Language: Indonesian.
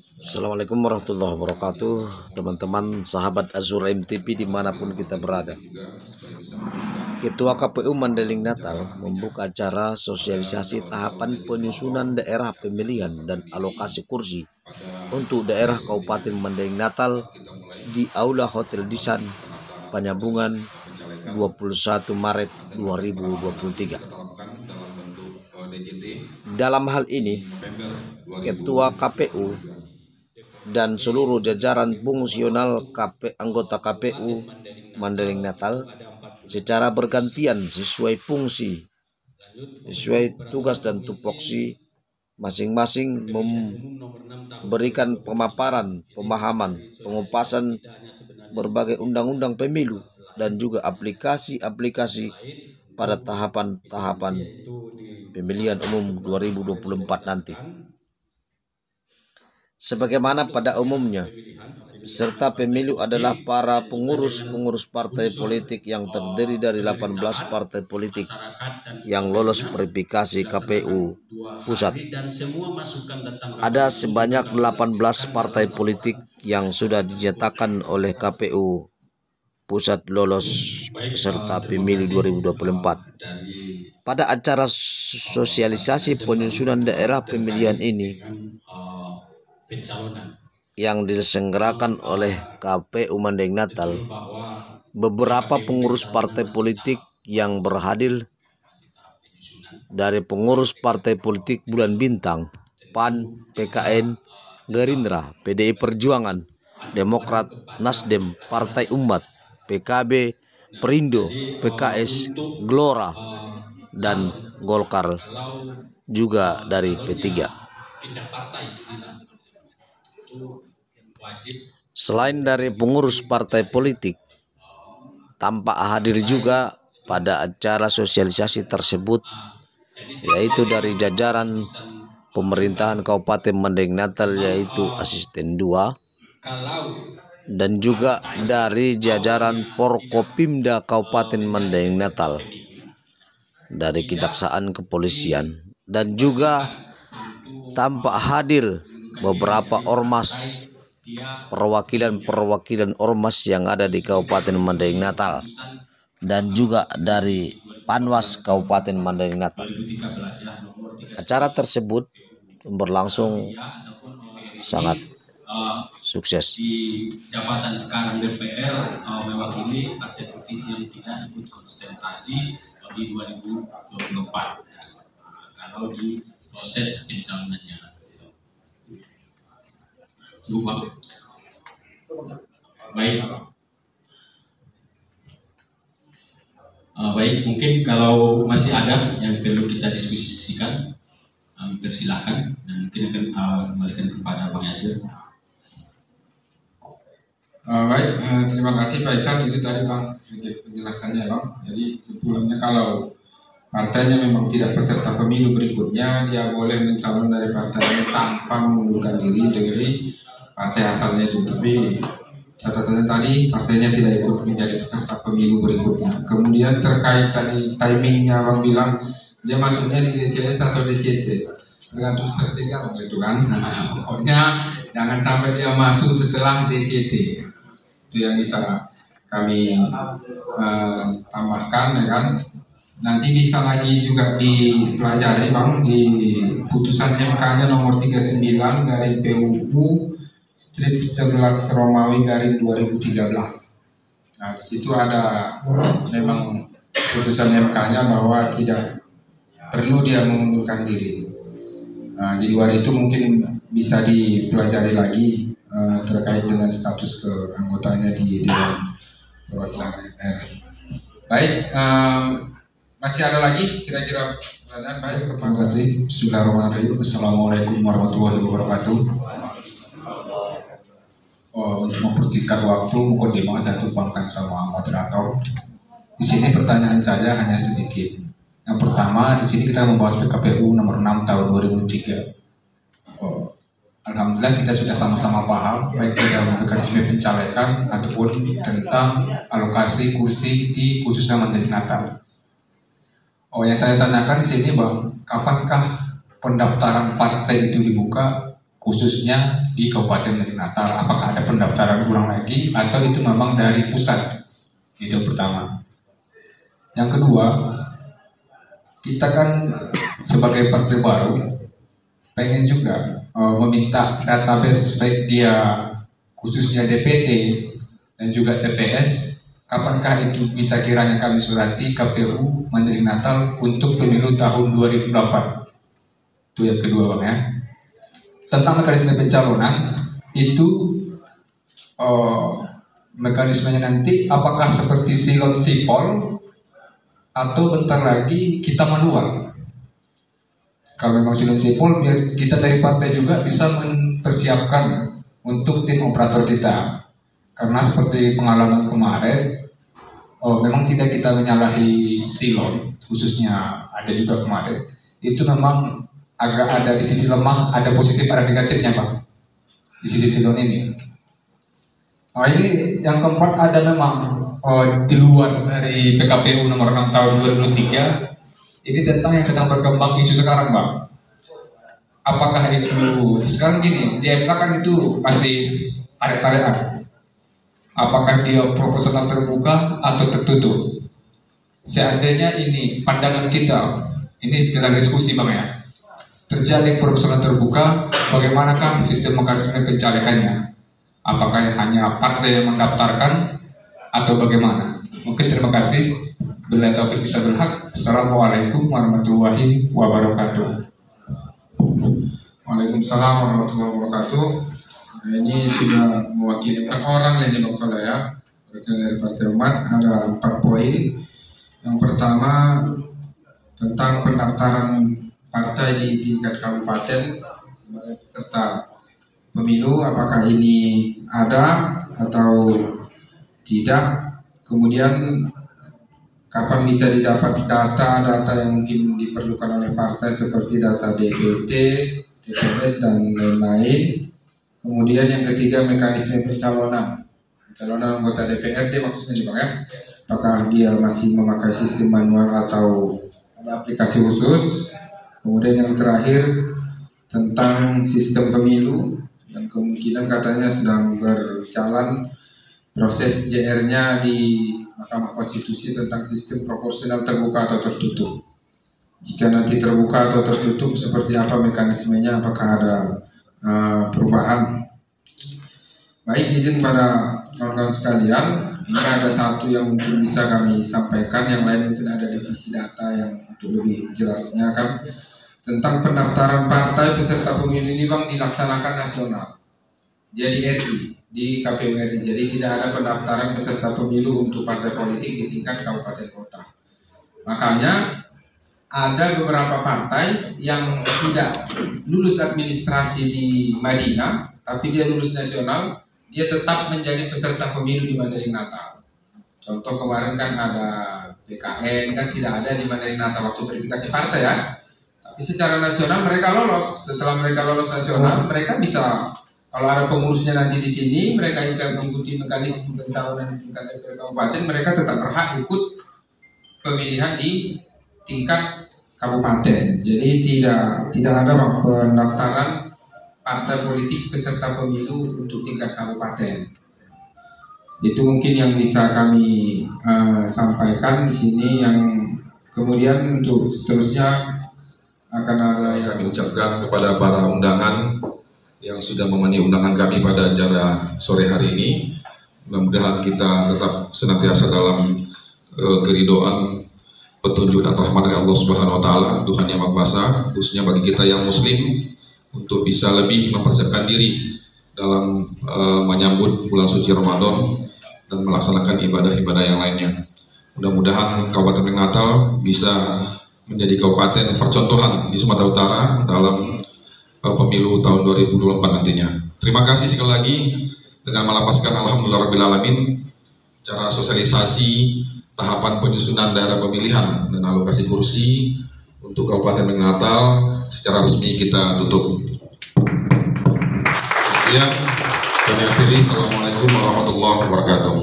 Assalamualaikum warahmatullahi wabarakatuh, teman-teman sahabat Azur MTP dimanapun kita berada. Ketua KPU Mandailing Natal membuka acara sosialisasi tahapan penyusunan daerah pemilihan dan alokasi kursi untuk daerah Kabupaten Mandailing Natal di Aula Hotel Disan, Penyambungan 21 Maret 2023. Dalam hal ini, Ketua KPU dan seluruh jajaran fungsional anggota KPU Mandailing Natal secara bergantian sesuai fungsi, sesuai tugas dan tupoksi masing-masing memberikan pemaparan, pemahaman, pengupasan berbagai undang-undang pemilu dan juga aplikasi-aplikasi pada tahapan-tahapan pemilihan umum 2024 nanti. Sebagaimana pada umumnya, peserta pemilu adalah para pengurus partai politik yang terdiri dari 18 partai politik yang lolos verifikasi KPU pusat. Ada sebanyak 18 partai politik yang sudah dinyatakan oleh KPU pusat lolos peserta pemilu 2024. Pada acara sosialisasi penyusunan daerah pemilihan ini yang diselenggarakan oleh KPU Mandailing Natal, beberapa pengurus partai politik yang berhadir dari pengurus partai politik Bulan Bintang, PAN, PKN, Gerindra, PDI Perjuangan, Demokrat, Nasdem, Partai Umat, PKB, Perindo, PKS, Gelora, dan Golkar, juga dari P3. Selain dari pengurus partai politik, tampak hadir juga pada acara sosialisasi tersebut, yaitu dari jajaran pemerintahan Kabupaten Mandailing Natal, yaitu Asisten 2, dan juga dari jajaran Forkopimda Kabupaten Mandailing Natal, dari Kejaksaan Kepolisian, dan juga tampak hadir beberapa ormas, perwakilan ormas yang ada di Kabupaten Mandailing Natal, dan juga dari Panwas Kabupaten Mandailing Natal. Acara tersebut berlangsung sangat sukses. Di jabatan sekarang DPR mewakili partai politik yang tidak ikut konsentrasi di 2024 kalau di proses pencalonannya. Baik. Baik, mungkin kalau masih ada yang perlu kita diskusikan, persilakan, dan mungkin akan kembalikan kepada Bang Yasir. Baik, terima kasih Pak Iksan. Itu tadi Bang sedikit penjelasannya Bang. Jadi kesimpulannya, kalau partainya memang tidak peserta pemilu berikutnya, dia boleh mencalon dari partainya tanpa mengundurkan diri dari partai asalnya itu. Tapi catatannya tadi partainya tidak ikut menjadi peserta pemilu berikutnya. Kemudian terkait tadi timingnya Bang bilang dia masuknya di DCS atau DCT, tergantung strategi Bang itu kan. Pokoknya jangan sampai dia masuk setelah DCT. Itu yang bisa kami tambahkan, ya kan. Nanti bisa lagi juga dipelajari Bang di putusan MK-nya nomor 39 garing PUU strip 11 Romawi garing 2013. Nah, di situ ada memang putusan MK-nya bahwa tidak perlu dia mengundurkan diri. Nah, di luar itu mungkin bisa dipelajari lagi terkait dengan status keanggotanya di Dewan Perwakilan Daerah. Baik, masih ada lagi kira-kira pertanyaan? Baik, terima kasih. Bismillahirrahmanirrahim. Assalamualaikum warahmatullahi wabarakatuh. Untuk mempertimbangkan waktu, mukadimah saya tumpangkan sama moderator. Di sini pertanyaan saya hanya sedikit. Yang pertama, di sini kita membahas PKPU nomor 6 tahun 2003. Alhamdulillah kita sudah sama-sama paham baik dalam mekanisme pencalekan ataupun tentang alokasi kursi di khususnya Mandailing Natal. Yang saya tanyakan di sini Bang, kapankah pendaftaran partai itu dibuka khususnya di Kabupaten Negeri Natal. Apakah ada pendaftaran ulang lagi atau itu memang dari pusat? Itu yang pertama. Yang kedua, kita kan sebagai partai baru pengen juga meminta database baik dia khususnya DPT dan juga TPS. Kapankah itu bisa kiranya kami surati KPU Mandailing Natal untuk pemilu tahun 2024? Itu yang kedua Bang ya. Tentang mekanisme pencalonan itu mekanismenya nanti apakah seperti silon sipol atau bentar lagi kita manual? Kalau memang silon sipol, biar kita dari partai juga bisa mempersiapkan untuk tim operator kita. Karena seperti pengalaman kemarin, memang tidak kita menyalahi silon, khususnya ada juga kemarin. Itu memang agak ada di sisi lemah, ada positif, ada negatifnya Pak, di sisi silon ini. Nah ini yang keempat ada memang di luar dari PKPU nomor 6 tahun 2003, ini tentang yang sedang berkembang isu sekarang Bang. Apakah itu, sekarang gini, di MK kan itu masih tarik-tarikan. Apakah dia proporsional terbuka atau tertutup? Seandainya ini pandangan kita, ini sekedar diskusi Bang ya, terjadi proporsional terbuka, bagaimanakah sistem mekanisme pencalekannya? Apakah hanya partai yang mendaftarkan atau bagaimana? Mungkin terima kasih. Bila taufik bisa berhak. Assalamualaikum warahmatullahi wabarakatuh. Waalaikumsalam warahmatullahi wabarakatuh. Ini sudah mewakili 4 orang ini Bang Soleh ya. Dari Partai Umat ada 4 poin. Yang pertama tentang pendaftaran partai di tingkat kabupaten sebagai peserta pemilu, apakah ini ada atau tidak, kemudian kapan bisa didapat data yang mungkin diperlukan oleh partai seperti data DPT, TPS dan lain-lain. Kemudian yang ketiga mekanisme pencalonan anggota DPRD maksudnya Bang ya, apakah dia masih memakai sistem manual atau ada aplikasi khusus. Kemudian yang terakhir tentang sistem pemilu yang kemungkinan katanya sedang berjalan proses JR-nya di Mahkamah Konstitusi tentang sistem proporsional terbuka atau tertutup. Jika nanti terbuka atau tertutup seperti apa mekanismenya, apakah ada perubahan? Baik, izin pada kawan-kawan sekalian, ini ada satu yang mungkin bisa kami sampaikan, yang lain mungkin ada divisi data yang untuk lebih jelasnya kan. Tentang pendaftaran partai peserta pemilu ini Bang dilaksanakan nasional. Dia di RI, di KPU RI. Jadi tidak ada pendaftaran peserta pemilu untuk partai politik di tingkat kabupaten kota. Makanya ada beberapa partai yang tidak lulus administrasi di Madinah, tapi dia lulus nasional, dia tetap menjadi peserta pemilu di Mandailing Natal. Contoh kemarin kan ada PKN, kan tidak ada di Mandailing Natal waktu verifikasi partai ya. Tapi secara nasional mereka lolos. Setelah mereka lolos nasional, mereka bisa, kalau ada pengurusnya nanti di sini, mereka akan mengikuti mekanisme pencalonan di tingkat DPR kabupaten, mereka tetap berhak ikut pemilihan di tingkat kabupaten. Jadi tidak ada Bang pendaftaran partai politik peserta pemilu untuk tingkat kabupaten. Itu mungkin yang bisa kami sampaikan di sini. Yang kemudian untuk seterusnya akan ada yang kami ucapkan kepada para undangan yang sudah memenuhi undangan kami pada acara sore hari ini. Mudah-mudahan kita tetap senantiasa dalam keridhaan, petunjuk dan rahmat dari Allah Subhanahu wa taala, Tuhan yang Maha Kuasa, khususnya bagi kita yang muslim untuk bisa lebih mempersiapkan diri dalam menyambut bulan suci Ramadan dan melaksanakan ibadah-ibadah yang lainnya. Mudah-mudahan Kabupaten Mandailing Natal bisa menjadi kabupaten percontohan di Sumatera Utara dalam pemilu tahun 2024 nantinya. Terima kasih sekali lagi dengan melapaskan alhamdulillahirabbil cara sosialisasi tahapan penyusunan daerah pemilihan dan alokasi kursi untuk Kabupaten Mandailing Natal secara resmi kita tutup. Sekian, kami akhiri. Assalamualaikum warahmatullahi wabarakatuh.